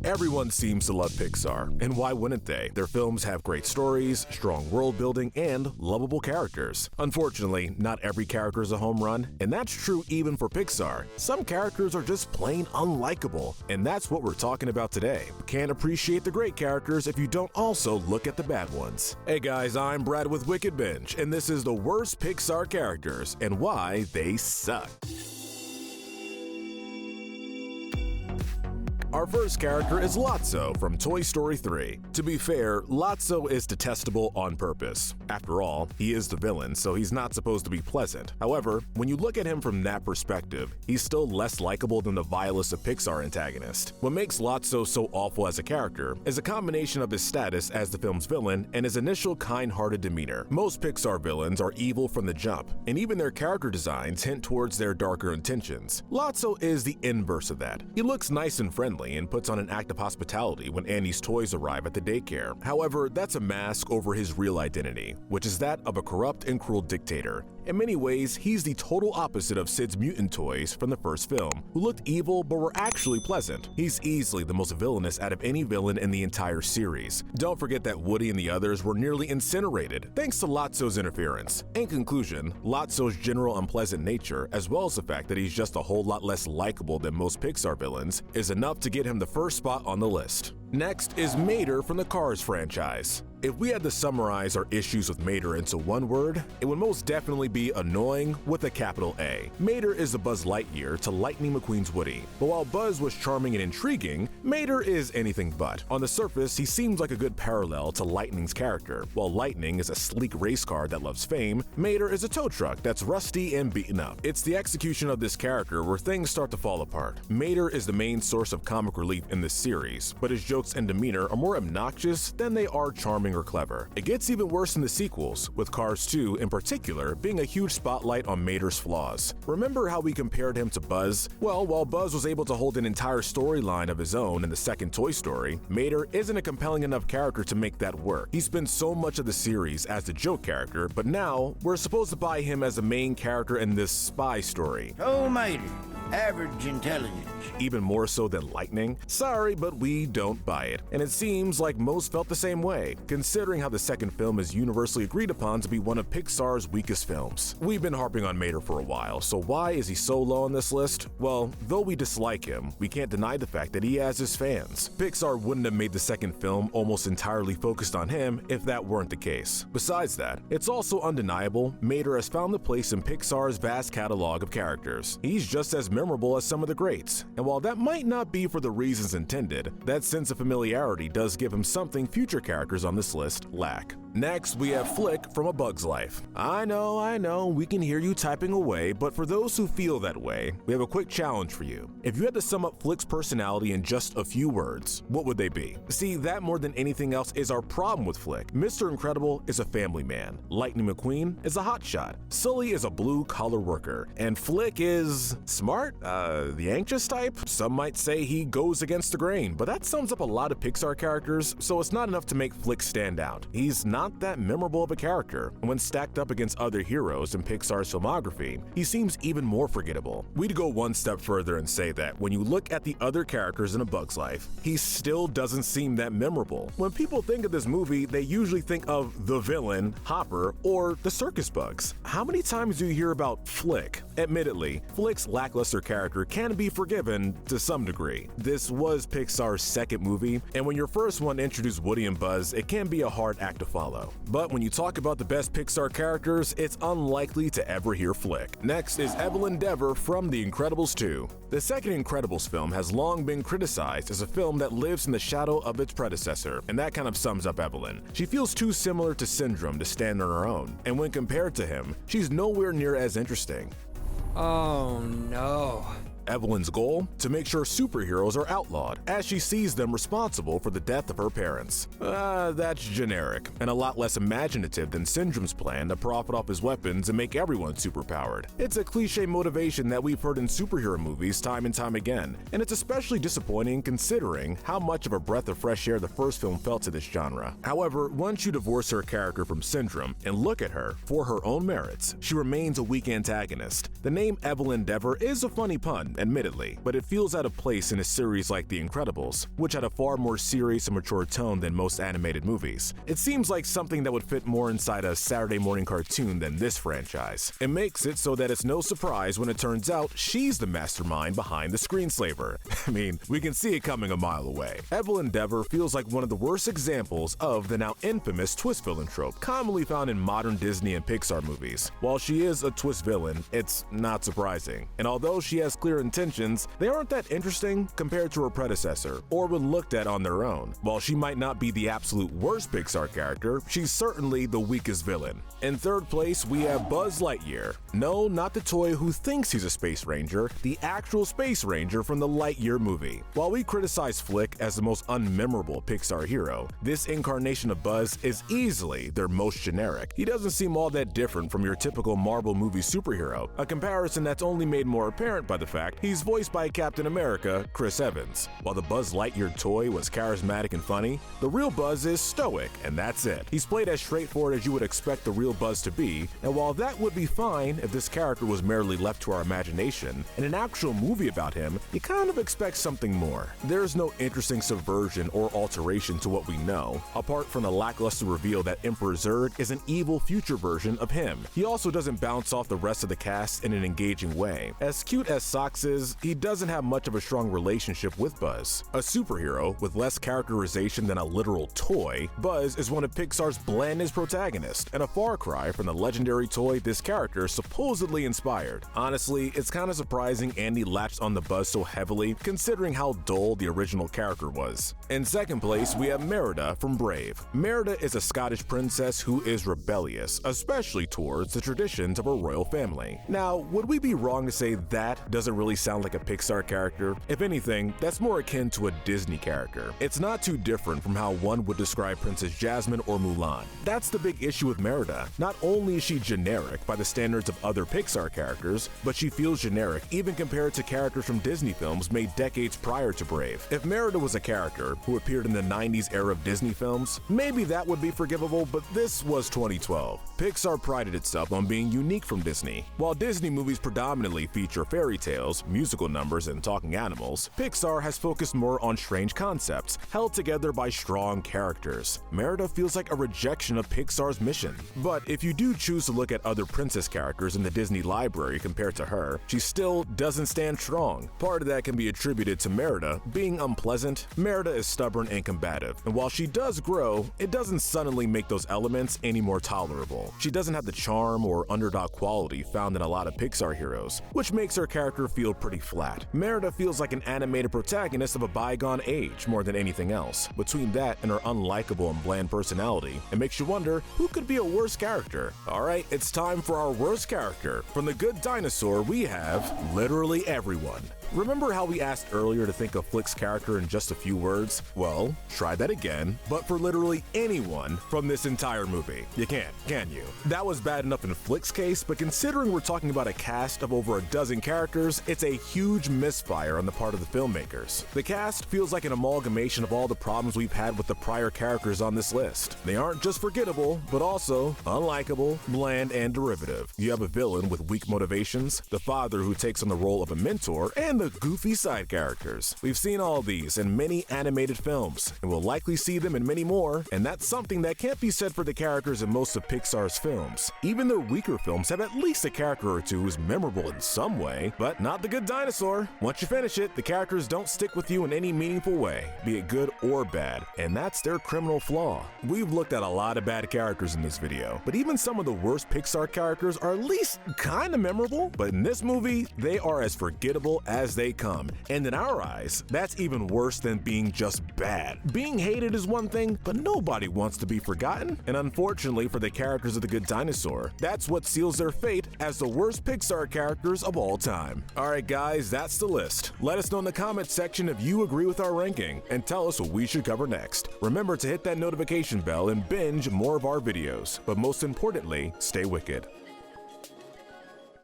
Everyone seems to love Pixar, and why wouldn't they? Their films have great stories, strong world building, and lovable characters. Unfortunately, not every character is a home run, and that's true even for Pixar. Some characters are just plain unlikable, and that's what we're talking about today. Can't appreciate the great characters if you don't also look at the bad ones. Hey guys, I'm Brad with Wicked Binge, and this is the worst Pixar characters and why they suck. Our first character is Lotso from Toy Story 3. To be fair, Lotso is detestable on purpose. After all, he is the villain, so he's not supposed to be pleasant. However, when you look at him from that perspective, he's still less likable than the vilest of Pixar antagonists. What makes Lotso so awful as a character is a combination of his status as the film's villain and his initial kind-hearted demeanor. Most Pixar villains are evil from the jump, and even their character designs hint towards their darker intentions. Lotso is the inverse of that. He looks nice and friendly and puts on an act of hospitality when Annie's toys arrive at the daycare. However, that's a mask over his real identity, which is that of a corrupt and cruel dictator. In many ways, he's the total opposite of Sid's mutant toys from the first film, who looked evil but were actually pleasant. He's easily the most villainous out of any villain in the entire series. Don't forget that Woody and the others were nearly incinerated thanks to Lotso's interference. In conclusion, Lotso's general unpleasant nature, as well as the fact that he's just a whole lot less likable than most Pixar villains, is enough to get him the first spot on the list. Next is Mater from the Cars franchise. If we had to summarize our issues with Mater into one word, it would most definitely be annoying with a capital A. Mater is the Buzz Lightyear to Lightning McQueen's Woody. But while Buzz was charming and intriguing, Mater is anything but. On the surface, he seems like a good parallel to Lightning's character. While Lightning is a sleek race car that loves fame, Mater is a tow truck that's rusty and beaten up. It's the execution of this character where things start to fall apart. Mater is the main source of comic relief in this series, but his jokes and demeanor are more obnoxious than they are charming or clever. It gets even worse in the sequels, with Cars 2 in particular being a huge spotlight on Mater's flaws. Remember how we compared him to Buzz? Well, while Buzz was able to hold an entire storyline of his own in the second Toy Story, Mater isn't a compelling enough character to make that work. He spent so much of the series as the joke character, but now we're supposed to buy him as a main character in this spy story. Oh, Mater, average intelligence. Even more so than Lightning? Sorry, but we don't buy it. And it seems like most felt the same way, considering how the second film is universally agreed upon to be one of Pixar's weakest films. We've been harping on Mater for a while, so why is he so low on this list? Well, though we dislike him, we can't deny the fact that he has his fans. Pixar wouldn't have made the second film almost entirely focused on him if that weren't the case. Besides that, it's also undeniable Mater has found a place in Pixar's vast catalog of characters. He's just as memorable as some of the greats, and while that might not be for the reasons intended, that sense of familiarity does give him something future characters on this list lack. Next, we have Flick from A Bug's Life. I know, we can hear you typing away, but for those who feel that way, we have a quick challenge for you. If you had to sum up Flick's personality in just a few words, what would they be? See, that more than anything else is our problem with Flick. Mr. Incredible is a family man, Lightning McQueen is a hotshot, Sully is a blue-collar worker, and Flick is smart? The anxious type? Some might say he goes against the grain, but that sums up a lot of Pixar characters, so it's not enough to make Flick stand out. He's not that memorable of a character, and when stacked up against other heroes in Pixar's filmography, he seems even more forgettable. We'd go one step further and say that when you look at the other characters in A Bug's Life, he still doesn't seem that memorable. When people think of this movie, they usually think of the villain, Hopper, or the circus bugs. How many times do you hear about Flick? Admittedly, Flick's lackluster character can be forgiven to some degree. This was Pixar's second movie, and when your first one introduced Woody and Buzz, it can be a hard act to follow. But when you talk about the best Pixar characters, it's unlikely to ever hear Flick. Next is Evelyn Dever from The Incredibles 2. The second Incredibles film has long been criticized as a film that lives in the shadow of its predecessor, and that kind of sums up Evelyn. She feels too similar to Syndrome to stand on her own, and when compared to him, she's nowhere near as interesting. Oh no. Evelyn's goal? To make sure superheroes are outlawed, as she sees them responsible for the death of her parents. That's generic, and a lot less imaginative than Syndrome's plan to profit off his weapons and make everyone superpowered. It's a cliche motivation that we've heard in superhero movies time and time again, and it's especially disappointing considering how much of a breath of fresh air the first film felt to this genre. However, once you divorce her character from Syndrome and look at her for her own merits, she remains a weak antagonist. The name Evelyn Dever is a funny pun, admittedly, but it feels out of place in a series like The Incredibles, which had a far more serious and mature tone than most animated movies. It seems like something that would fit more inside a Saturday morning cartoon than this franchise. It makes it so that it's no surprise when it turns out she's the mastermind behind the screenslaver. I mean, we can see it coming a mile away. Evelyn Dever feels like one of the worst examples of the now infamous twist villain trope commonly found in modern Disney and Pixar movies. While she is a twist villain, it's not surprising. And although she has clear intentions, they aren't that interesting compared to her predecessor, or when looked at on their own. While she might not be the absolute worst Pixar character, she's certainly the weakest villain. In third place, we have Buzz Lightyear. No, not the toy who thinks he's a space ranger, the actual space ranger from the Lightyear movie. While we criticize Flick as the most unmemorable Pixar hero, this incarnation of Buzz is easily their most generic. He doesn't seem all that different from your typical Marvel movie superhero, a comparison that's only made more apparent by the fact he's voiced by Captain America, Chris Evans. While the Buzz Lightyear toy was charismatic and funny, the real Buzz is stoic, and that's it. He's played as straightforward as you would expect the real Buzz to be, and while that would be fine if this character was merely left to our imagination, in an actual movie about him, you kind of expect something more. There's no interesting subversion or alteration to what we know, apart from the lackluster reveal that Emperor Zurg is an evil future version of him. He also doesn't bounce off the rest of the cast in an engaging way. As cute as Socks is, he doesn't have much of a strong relationship with Buzz. A superhero with less characterization than a literal toy, Buzz is one of Pixar's blandest protagonists, and a far cry from the legendary toy this character supposedly inspired. Honestly, it's kind of surprising Andy latched on the Buzz so heavily, considering how dull the original character was. In second place, we have Merida from Brave. Merida is a Scottish princess who is rebellious, especially towards the traditions of her royal family. Now, would we be wrong to say that doesn't really sound like a Pixar character? If anything, that's more akin to a Disney character. It's not too different from how one would describe Princess Jasmine or Mulan. That's the big issue with Merida. Not only is she generic by the standards of other Pixar characters, but she feels generic even compared to characters from Disney films made decades prior to Brave. If Merida was a character who appeared in the 90s era of Disney films, maybe that would be forgivable, but this was 2012. Pixar prided itself on being unique from Disney. While Disney movies predominantly feature fairy tales, musical numbers, and talking animals, Pixar has focused more on strange concepts, held together by strong characters. Merida feels like a rejection of Pixar's mission. But if you do choose to look at other princess characters in the Disney library compared to her, she still doesn't stand strong. Part of that can be attributed to Merida being unpleasant. Merida is stubborn and combative, and while she does grow, it doesn't suddenly make those elements any more tolerable. She doesn't have the charm or underdog quality found in a lot of Pixar heroes, which makes her character feel pretty flat. Merida feels like an animated protagonist of a bygone age more than anything else. Between that and her unlikable and bland personality, it makes you wonder who could be a worse character. Alright, it's time for our worst character. From The Good Dinosaur, we have literally everyone. Remember how we asked earlier to think of Flick's character in just a few words? Well, try that again, but for literally anyone from this entire movie. You can't, can you? That was bad enough in Flick's case, but considering we're talking about a cast of over a dozen characters, it's a huge misfire on the part of the filmmakers. The cast feels like an amalgamation of all the problems we've had with the prior characters on this list. They aren't just forgettable, but also unlikable, bland, and derivative. You have a villain with weak motivations, the father who takes on the role of a mentor, and the goofy side characters. We've seen all these in many animated films, and we'll likely see them in many more, and that's something that can't be said for the characters in most of Pixar's films. Even their weaker films have at least a character or two who's memorable in some way, but not The Good Dinosaur. Once you finish it, the characters don't stick with you in any meaningful way, be it good or bad, and that's their criminal flaw. We've looked at a lot of bad characters in this video, but even some of the worst Pixar characters are at least kinda memorable, but in this movie, they are as forgettable as they come, and in our eyes, that's even worse than being just bad. Being hated is one thing, but nobody wants to be forgotten, and unfortunately for the characters of The Good Dinosaur, that's what seals their fate as the worst Pixar characters of all time. Alright guys, that's the list. Let us know in the comment section if you agree with our ranking, and tell us what we should cover next. Remember to hit that notification bell and binge more of our videos, but most importantly, stay wicked.